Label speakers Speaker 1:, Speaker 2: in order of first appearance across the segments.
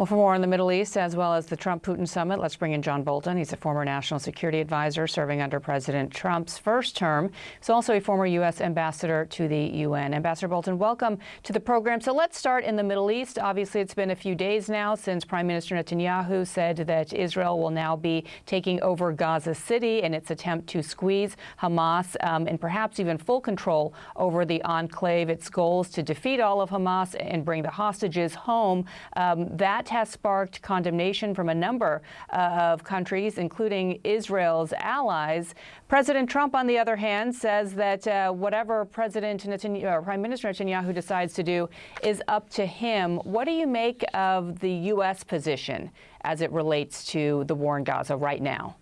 Speaker 1: Well, for more on the Middle East, as well as the Trump-Putin summit, let's bring in John Bolton. He's a former national security advisor serving under President Trump's first term. He's also a former U.S. ambassador to the UN. Ambassador Bolton, welcome to the program. So let's start in the Middle East. Obviously, it's been a few days now since Prime Minister Netanyahu said that Israel will now be taking over Gaza City in its attempt to squeeze Hamas and perhaps even full control over the enclave. Its goal is to defeat all of Hamas and bring the hostages home. That has sparked condemnation from a number of countries, including Israel's allies. President Trump, on the other hand, says that whatever Prime Minister Netanyahu decides to do is up to him. What do you make of the U.S. position as it relates to the war in Gaza right now?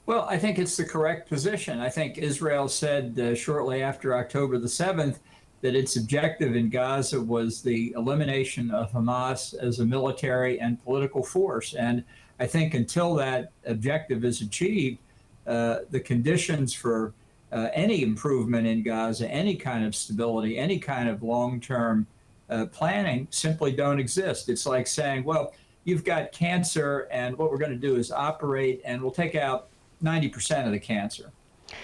Speaker 2: Well, I think it's the correct position. I think Israel said shortly after October the 7th that its objective in Gaza was the elimination of Hamas as a military and political force. And I think until that objective is achieved, the conditions for any improvement in Gaza, any kind of stability, any kind of long-term planning simply don't exist. It's like saying, well, you've got cancer and what we're going to do is operate and we'll take out 90% of the cancer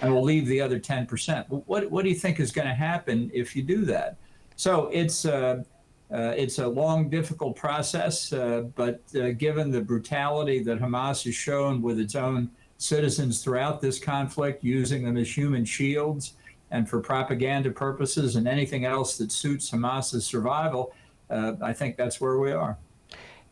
Speaker 2: and we'll leave the other 10%. What do you think is going to happen if you do that? So it's a long, difficult process, but given the brutality that Hamas has shown with its own citizens throughout this conflict, using them as human shields and for propaganda purposes and anything else that suits Hamas's survival, I think that's where we are.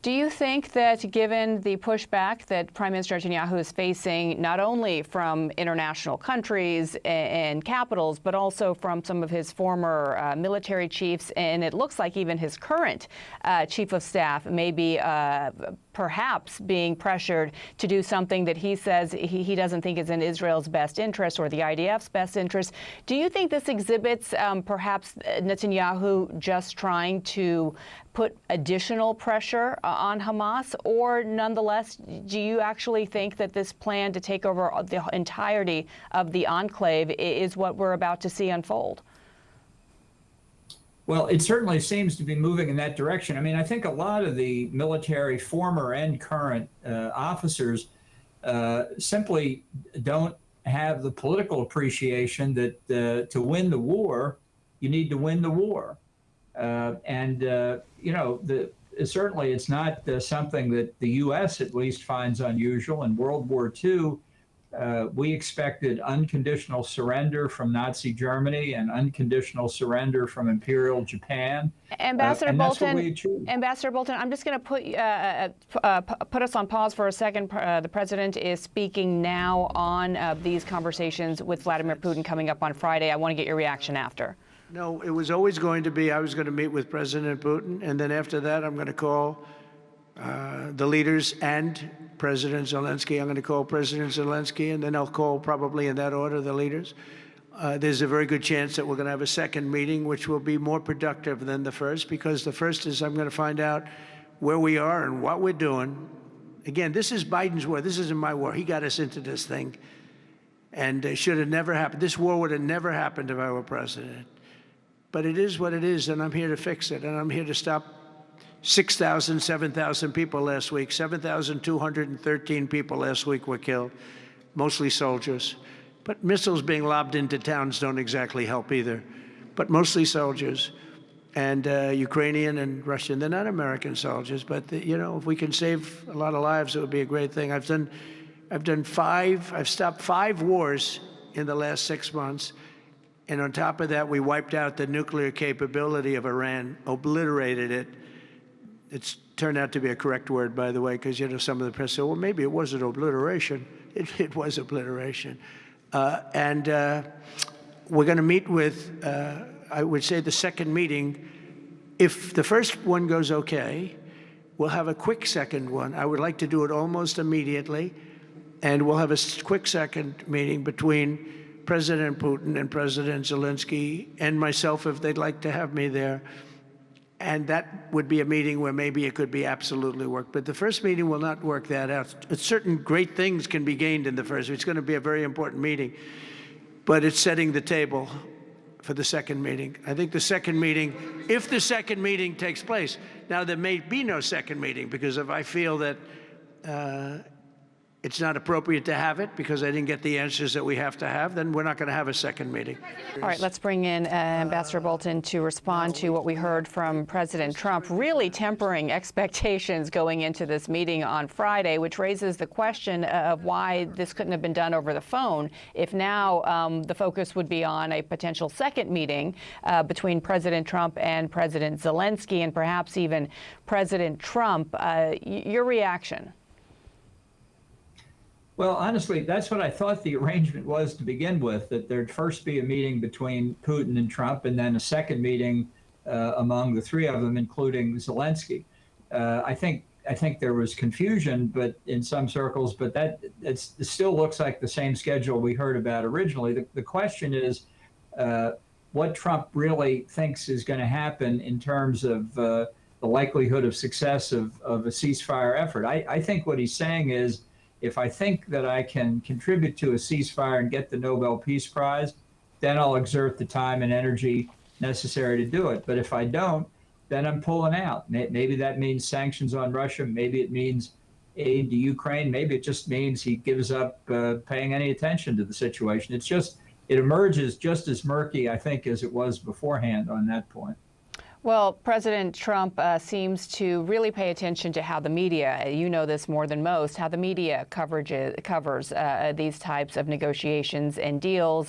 Speaker 1: Do you think that given the pushback that Prime Minister Netanyahu is facing, not only from international countries and capitals, but also from some of his former military chiefs, and it looks like even his current chief of staff may be perhaps being pressured to do something that he says he doesn't think is in Israel's best interest or the IDF's best interest? Do you think this exhibits perhaps Netanyahu just trying to put additional pressure on Hamas, or nonetheless, do you actually think that this plan to take over the entirety of the enclave is what we're about to see unfold?
Speaker 2: Well, it certainly seems to be moving in that direction. I mean, I think a lot of the military, former and current officers simply don't have the political appreciation that to win the war, you need to win the war. You know, certainly it's not something that the U.S. at least finds unusual. In World War II, we expected unconditional surrender from Nazi Germany and unconditional surrender from Imperial Japan.
Speaker 1: Ambassador
Speaker 2: and
Speaker 1: Bolton,
Speaker 2: that's what we achieved.
Speaker 1: Ambassador Bolton, I'm just going to put us on pause for a second. The president is speaking now on these conversations with Vladimir Putin coming up on Friday. I want to get your reaction after.
Speaker 3: No, it was always going to be, I was going to meet with President Putin, and then after that, I'm going to call the leaders and President Zelensky. I'm going to call President Zelensky, and then I'll call, probably in that order, the leaders. There's a very good chance that we're going to have a second meeting, which will be more productive than the first, because the first is I'm going to find out where we are and what we're doing. Again, this is Biden's war. This isn't my war. He got us into this thing, and it should have never happened. This war would have never happened if I were president. But it is what it is, and I'm here to fix it, and I'm here to stop 6,000, 7,000 people last week. 7,213 people last week were killed, mostly soldiers. But missiles being lobbed into towns don't exactly help either, but mostly soldiers. And Ukrainian and Russian, they're not American soldiers, but you know, if we can save a lot of lives, it would be a great thing. I've stopped 5 wars in the last 6 months. And on top of that, we wiped out the nuclear capability of Iran, obliterated it. It's turned out to be a correct word, by the way, because, you know, some of the press said, well, maybe it wasn't obliteration. It was obliteration. We're going to meet with, I would say, the second meeting. If the first one goes okay, we'll have a quick second one. I would like to do it almost immediately. And we'll have a quick second meeting between President Putin and President Zelensky and myself, if they'd like to have me there. And that would be a meeting where maybe it could be absolutely work. But the first meeting will not work that out. Certain great things can be gained in the first. It's going to be a very important meeting. But it's setting the table for the second meeting. I think the second meeting, if the second meeting takes place, now there may be no second meeting, because if I feel that it's not appropriate to have it because I didn't get the answers that we have to have, then we're not going to have a second meeting.
Speaker 1: All right, let's bring in Ambassador Bolton to respond to what we heard from President Trump, really tempering expectations going into this meeting on Friday, which raises the question of why this couldn't have been done over the phone if now the focus would be on a potential second meeting between President Trump and President Zelensky, and perhaps even President Trump. Your reaction?
Speaker 2: Well, honestly, that's what I thought the arrangement was to begin with, that there'd first be a meeting between Putin and Trump, and then a second meeting among the three of them, including Zelensky. I think there was confusion, but in some circles, but it still looks like the same schedule we heard about originally. The question is what Trump really thinks is going to happen in terms of the likelihood of success of a ceasefire effort. I think what he's saying is, if I think that I can contribute to a ceasefire and get the Nobel Peace Prize, then I'll exert the time and energy necessary to do it. But if I don't, then I'm pulling out. Maybe that means sanctions on Russia. Maybe it means aid to Ukraine. Maybe it just means he gives up paying any attention to the situation. It emerges just as murky, I think, as it was beforehand on that point.
Speaker 1: Well, President Trump seems to really pay attention to how the media, you know this more than most, how the media covers these types of negotiations and deals.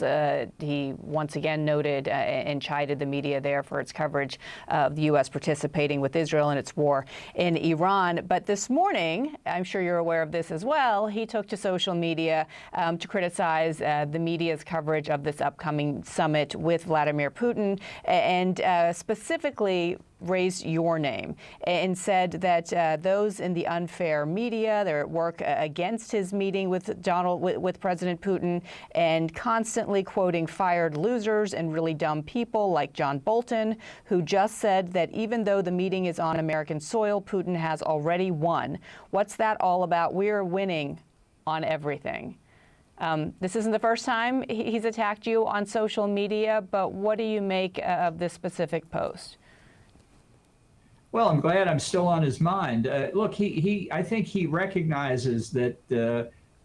Speaker 1: He once again noted and chided the media there for its coverage of the U.S. participating with Israel in its war in Iran. But this morning, I'm sure you're aware of this as well, he took to social media to criticize the media's coverage of this upcoming summit with Vladimir Putin, and specifically raised your name and said that those in the unfair media, they're at work against his meeting with President Putin, and constantly quoting fired losers and really dumb people like John Bolton, who just said that even though the meeting is on American soil, Putin has already won. What's that all about? We're winning on everything. This isn't the first time he's attacked you on social media, but what do you make of this specific post?
Speaker 2: Well, I'm glad I'm still on his mind. Look, I think he recognizes that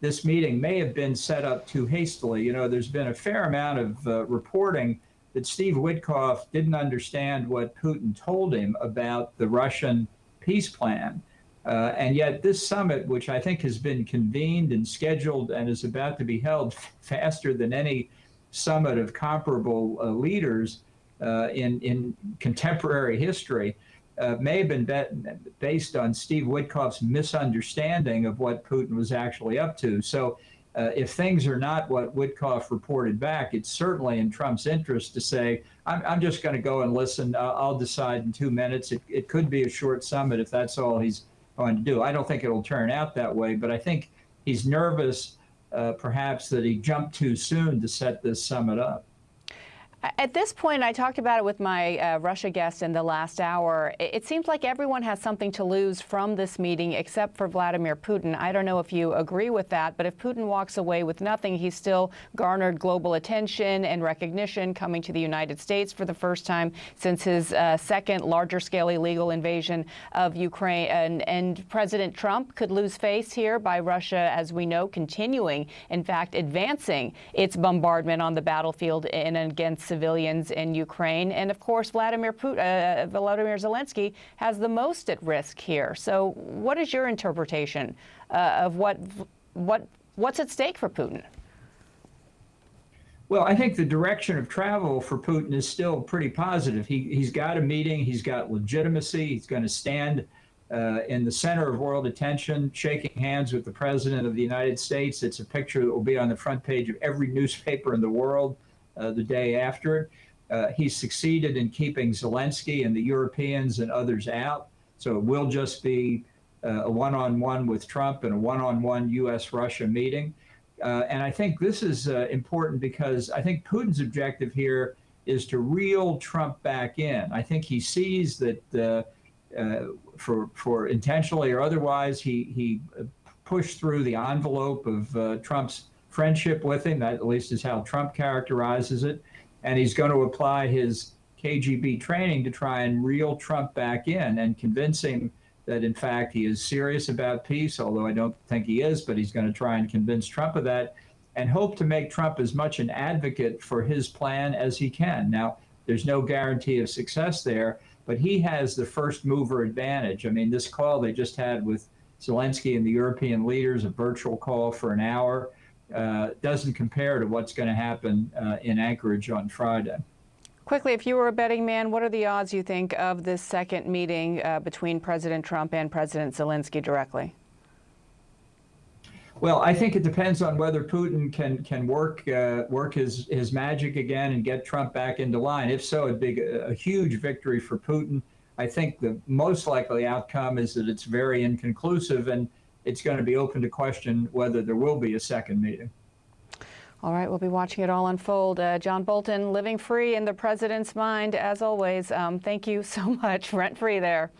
Speaker 2: this meeting may have been set up too hastily. You know, there's been a fair amount of reporting that Steve Witkoff didn't understand what Putin told him about the Russian peace plan. And yet this summit, which I think has been convened and scheduled and is about to be held faster than any summit of comparable leaders in contemporary history, may have been based on Steve Witkoff's misunderstanding of what Putin was actually up to. So if things are not what Witkoff reported back, it's certainly in Trump's interest to say, I'm just going to go and listen. I'll decide in 2 minutes. It could be a short summit if that's all he's going to do. I don't think it'll turn out that way, but I think he's nervous, perhaps, that he jumped too soon to set this summit up.
Speaker 1: At this point, I talked about it with my Russia guest in the last hour. It seems like everyone has something to lose from this meeting except for Vladimir Putin. I don't know if you agree with that, but if Putin walks away with nothing, he's still garnered global attention and recognition, coming to the United States for the first time since his second larger-scale illegal invasion of Ukraine. And President Trump could lose face here by Russia, as we know, continuing, in fact, advancing its bombardment on the battlefield and against civilians in Ukraine. And of course, Vladimir Zelensky has the most at risk here. So what is your interpretation of what's at stake for Putin?
Speaker 2: Well, I think the direction of travel for Putin is still pretty positive. He's got a meeting. He's got legitimacy. He's going to stand in the center of world attention, shaking hands with the President of the United States. It's a picture that will be on the front page of every newspaper in the world the day after it. He succeeded in keeping Zelensky and the Europeans and others out. So it will just be a one-on-one with Trump and a one-on-one U.S.-Russia meeting. And I think this is important because I think Putin's objective here is to reel Trump back in. I think he sees that for intentionally or otherwise, he pushed through the envelope of Trump's friendship with him. That at least is how Trump characterizes it. and he's going to apply his KGB training to try and reel Trump back in and convince him that, in fact, he is serious about peace, although I don't think he is, but he's going to try and convince Trump of that, and hope to make Trump as much an advocate for his plan as he can. Now, there's no guarantee of success there, but he has the first mover advantage. I mean, this call they just had with Zelensky and the European leaders, a virtual call for an hour, doesn't compare to what's going to happen in Anchorage on Friday.
Speaker 1: Quickly, if you were a betting man, what are the odds, you think, of this second meeting between President Trump and President Zelensky directly?
Speaker 2: Well, I think it depends on whether Putin can work his magic again and get Trump back into line. If so, it'd be a huge victory for Putin. I think the most likely outcome is that it's very inconclusive, and it's going to be open to question whether there will be a second meeting.
Speaker 1: All right, we'll be watching it all unfold. John Bolton, living free in the president's mind, as always. Thank you so much. Rent-free there.